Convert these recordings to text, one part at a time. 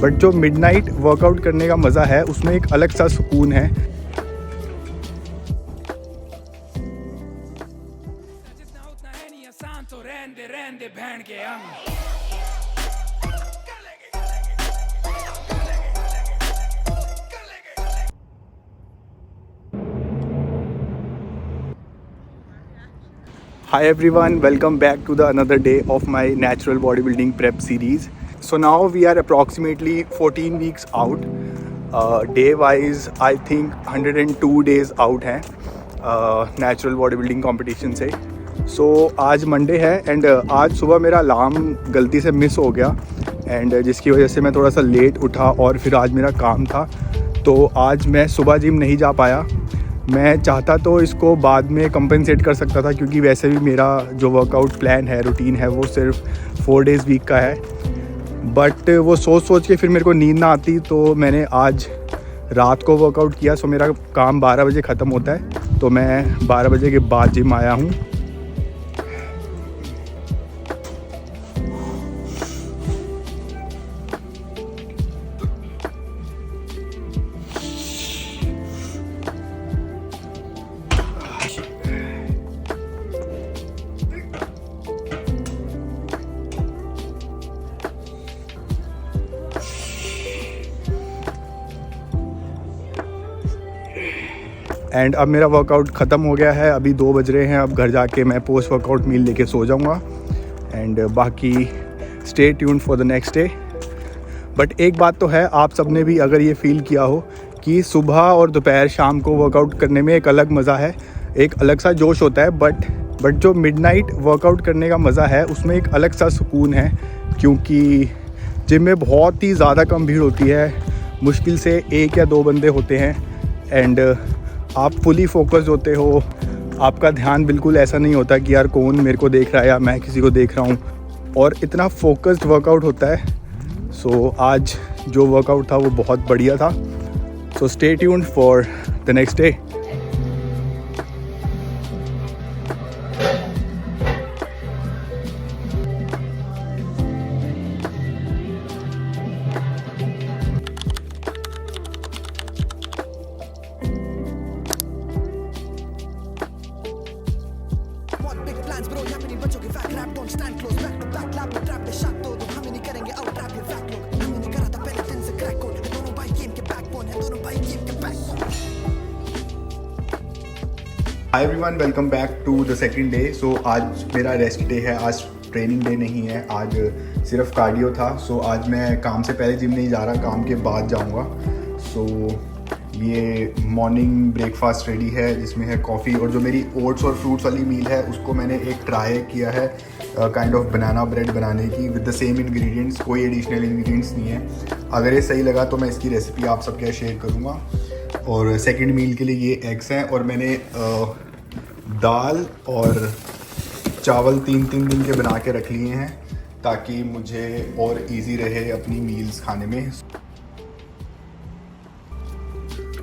But जो midnight workout करने का मज़ा है उसमें एक अलग सा सुकून है। Hi everyone, welcome back to the another day of my natural bodybuilding prep series. So now we are approximately 14 weeks out. Day wise I think 102 days out हैं natural bodybuilding competition से. So आज Monday है and आज सुबह मेरा alarm गलती से miss हो गया एंड जिसकी वजह से मैं थोड़ा सा लेट उठा और फिर आज मेरा काम था तो आज मैं सुबह जिम नहीं जा पाया। मैं चाहता तो इसको बाद में कंपनसेट कर सकता था क्योंकि वैसे भी मेरा जो वर्कआउट प्लान है, रूटीन है, वो सिर्फ 4 डेज़ वीक का है। बट वो सोच के फिर मेरे को नींद ना आती तो मैंने आज रात को वर्कआउट किया। सो मेरा काम 12 बजे ख़त्म होता है तो मैं 12 बजे के बाद जिम आया हूँ। एंड अब मेरा वर्कआउट ख़त्म हो गया है, अभी 2 बज रहे हैं। अब घर जाके मैं पोस्ट वर्कआउट मील लेके सो जाऊंगा एंड बाकी stay tuned for the next day. But एक बात तो है, आप सब ने भी अगर ये फील किया हो कि सुबह और दोपहर शाम को वर्कआउट करने में एक अलग मज़ा है, एक अलग सा जोश होता है। बट जो मिडनाइट वर्कआउट करने का मज़ा है उसमें एक अलग सा सुकून है क्योंकि जिम में बहुत ही ज़्यादा कम भीड़ होती है, मुश्किल से 1 या 2 बंदे होते हैं एंड आप फुली फोकस्ड होते हो। आपका ध्यान बिल्कुल ऐसा नहीं होता कि यार कौन मेरे को देख रहा है या मैं किसी को देख रहा हूँ, और इतना फोकस्ड वर्कआउट होता है। सो आज जो वर्कआउट था वो बहुत बढ़िया था। So stay tuned for the next day. Hi everyone, welcome back to the second day. So आज मेरा रेस्ट डे है, आज ट्रेनिंग डे नहीं है, आज सिर्फ कार्डियो था। सो आज मैं काम से पहले जिम नहीं जा रहा, काम के बाद जाऊंगा। सो ये मॉर्निंग ब्रेकफास्ट रेडी है जिसमें है कॉफ़ी, और जो मेरी ओट्स और फ्रूट्स वाली मील है उसको मैंने एक ट्राई किया है काइंड ऑफ बनाना ब्रेड बनाने की विद द सेम इंग्रेडिएंट्स, कोई एडिशनल इंग्रेडिएंट्स नहीं है। अगर ये सही लगा तो मैं इसकी रेसिपी आप सबके शेयर करूँगा। और सेकंड मील के लिए ये एग्स हैं और मैंने दाल और चावल 3-3 दिन के बना के रख लिए हैं ताकि मुझे और इजी रहे अपनी मील्स खाने में।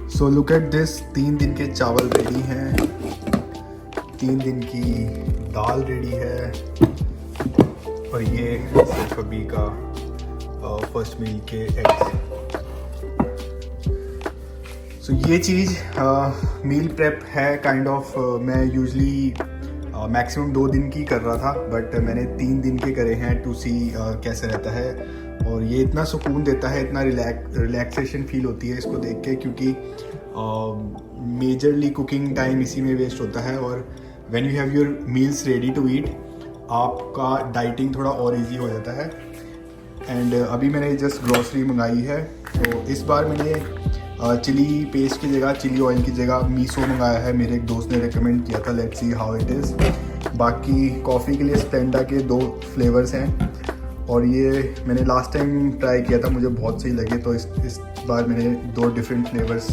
सो लुक एट दिस, 3 दिन के चावल रेडी हैं, 3 दिन की दाल रेडी है और ये सिर्फ अभी का फर्स्ट मील के एग्स। सो ये चीज़ मील प्रेप है काइंड ऑफ। मैं यूजली मैक्सिमम 2 दिन की कर रहा था बट मैंने 3 दिन के करे हैं टू सी कैसे रहता है। और ये इतना सुकून देता है, इतना रिलैक्सेशन फील होती है इसको देख के, क्योंकि मेजरली कुकिंग टाइम इसी में वेस्ट होता है। और when you have your meals ready to eat आपका डाइटिंग थोड़ा और इजी हो जाता है। एंड अभी मैंने जस्ट ग्रॉसरी मंगाई है, तो इस बार मैंने चिली पेस्ट की जगह, चिली ऑयल की जगह मीसो मंगाया है। मेरे एक दोस्त ने रेकमेंड किया था, let's see how it is. बाकी कॉफ़ी के लिए स्प्लेंडा के 2 फ्लेवर्स हैं और ये मैंने लास्ट टाइम ट्राई किया था, मुझे बहुत सही लगे, तो इस बार मैंने 2 डिफरेंट फ्लेवर्स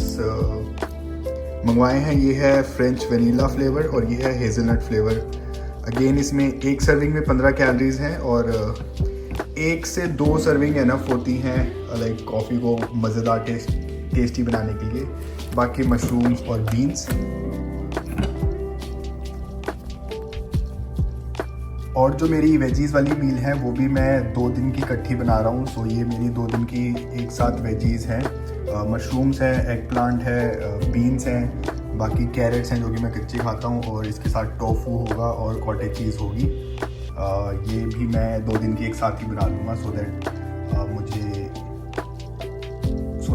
मंगवाए हैं। ये है फ्रेंच वनीला फ्लेवर और ये है हेज़लनट फ्लेवर। अगेन इसमें 1 सर्विंग में 15 कैलोरीज हैं और 1 से 2 सर्विंग एनफ होती हैं लाइक कॉफ़ी को मज़ेदार टेस्टी बनाने के लिए। बाकी मशरूम्स और बीन्स। और जो मेरी वेजीज़ वाली मील है वो भी मैं 2 दिन की इकट्ठी बना रहा हूँ। सो ये मेरी 2 दिन की एक साथ वेजीज़ हैं, मशरूम्स हैं, एग प्लांट है, बीन्स हैं, बाकी कैरेट्स हैं जो कि मैं कच्चे खाता हूँ, और इसके साथ टोफू होगा और कॉटेज चीज़ होगी। ये भी मैं 2 दिन की एक साथ ही बना लूँगा सो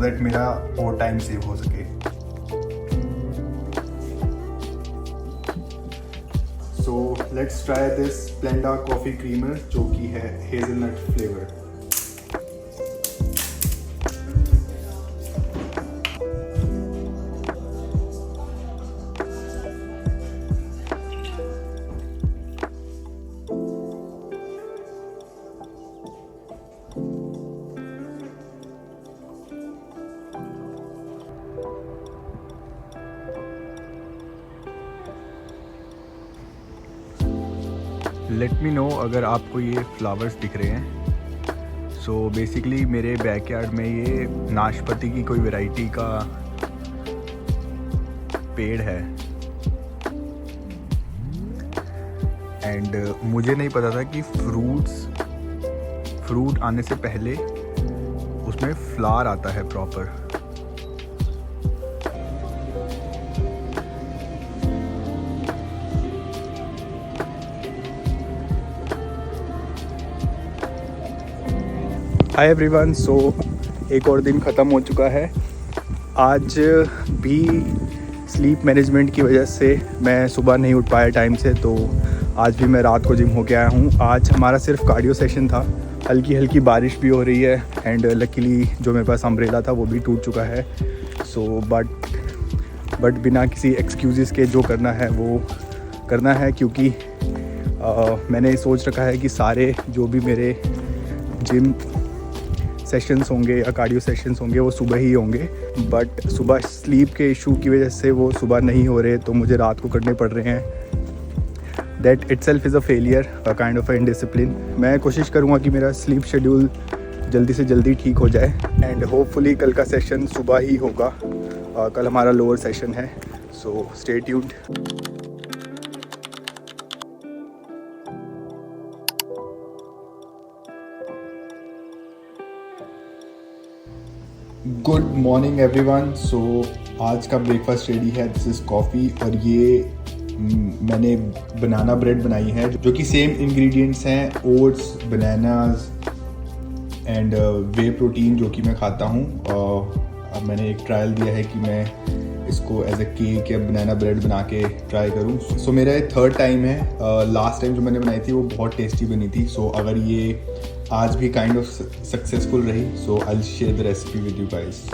दैट मेरा और टाइम सेव हो सके। So let's try this Splenda coffee creamer जो कि है hazelnut flavour. Let me know अगर आपको ये फ्लावर्स दिख रहे हैं। सो बेसिकली मेरे बैकयार्ड में ये नाशपाती की कोई वैरायटी का पेड़ है, एंड मुझे नहीं पता था कि फ्रूट आने से पहले उसमें फ्लावर आता है प्रॉपर। हाय एवरीवन, सो एक और दिन ख़त्म हो चुका है। आज भी स्लीप मैनेजमेंट की वजह से मैं सुबह नहीं उठ पाया टाइम से, तो आज भी मैं रात को जिम होके आया हूँ। आज हमारा सिर्फ कार्डियो सेशन था। हल्की हल्की बारिश भी हो रही है, एंड लकीली जो मेरे पास अम्ब्रेला था वो भी टूट चुका है। सो बट बिना किसी एक्सक्यूज़ के जो करना है वो करना है, क्योंकि मैंने सोच रखा है कि सारे जो भी मेरे जिम सेशंस होंगे या कार्डियो सेशंस होंगे वो सुबह ही होंगे, बट सुबह स्लीप के इशू की वजह से वो सुबह नहीं हो रहे, तो मुझे रात को करने पड़ रहे हैं। That itself is a failure, a kind of indiscipline. मैं कोशिश करूँगा कि मेरा स्लीप शेड्यूल जल्दी से जल्दी ठीक हो जाए, एंड होपफुली कल का सेशन सुबह ही होगा। कल हमारा लोअर सेशन है, so stay tuned. Good morning everyone. So आज का ब्रेकफास्ट रेडी है। दिस इज़ कॉफ़ी, और ये मैंने बनाना ब्रेड बनाई है जो कि सेम इंग्रेडिएंट्स हैं, oats, bananas and whey protein जो कि मैं खाता हूँ। अब मैंने एक ट्रायल दिया है कि मैं इसको एज ए केक या बनाना ब्रेड बना के ट्राई करूँ। सो मेरा ये 3rd टाइम है। लास्ट टाइम जो मैंने बनाई थी वो बहुत टेस्टी बनी थी। सो अगर ये आज भी काइंड ऑफ सक्सेसफुल रही, so I will share the recipe with you guys.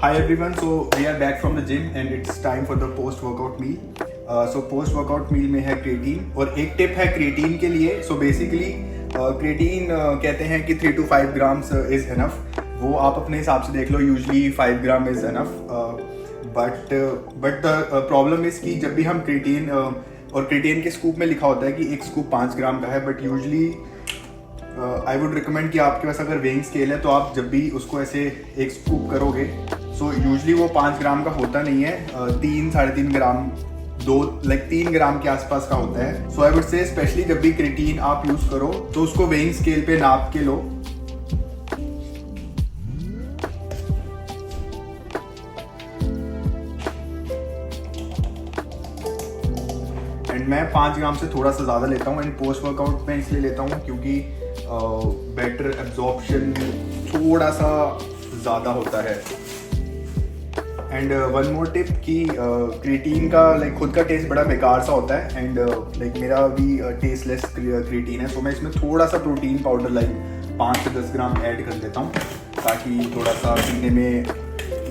Hi everyone, so we are back from the gym and it's time for the post workout meal. So post workout meal में है creatine, और एक tip है creatine के लिए। So basically creatine कहते हैं कि 3 to 5 grams is enough. वो आप अपने हिसाब से देख लो, usually 5 gram is enough. But the problem is कि जब भी हम क्रिएटिन और क्रिएटिन के स्कूप में लिखा होता है कि एक स्कूप 5 ग्राम का है, but usually I would recommend कि आपके पास अगर वेइंग स्केल है तो आप जब भी उसको ऐसे एक स्कूप करोगे, सो यूजली वो 5 ग्राम का होता नहीं है, 3-3.5 ग्राम, 3 ग्राम के आसपास का होता है। सो आई वुड से स्पेशली जब भी क्रिएटिन आप यूज करो तो उसको वेइंग स्केल पे नाप के लो। एंड मैं 5 ग्राम से थोड़ा सा ज़्यादा लेता हूँ, एंड पोस्ट वर्कआउट में इसलिए लेता हूँ क्योंकि बेटर एब्जॉर्प्शन थोड़ा सा ज़्यादा होता है। एंड वन मोर टिप कि क्रिएटिन का लाइक खुद का टेस्ट बड़ा बेकार सा होता है, एंड लाइक मेरा भी टेस्टलेस क्रिएटिन है, सो मैं इसमें थोड़ा सा प्रोटीन पाउडर लाइक 5 से 10 ग्राम ऐड कर देता हूँ ताकि थोड़ा सा पीने में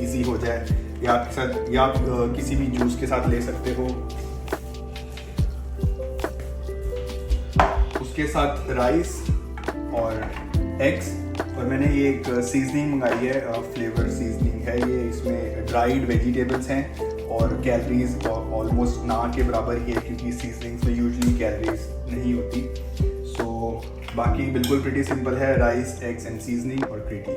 इजी हो जाए, या आपके साथ या आप किसी भी जूस के साथ ले सकते हो। उसके साथ राइस और एग्स, और मैंने ये एक सीजनिंग मंगाई है, फ्लेवर सीजनिंग है ये। इसमें ड्राइड वेजिटेबल्स हैं और कैलोरीज ऑलमोस्ट ना के बराबर ही है, क्योंकि सीजनिंग्स में यूजुअली कैलोरीज नहीं होती। सो बाकी बिल्कुल प्रीटी सिंपल है, राइस, एग्स एंड सीजनिंग और प्रीटी।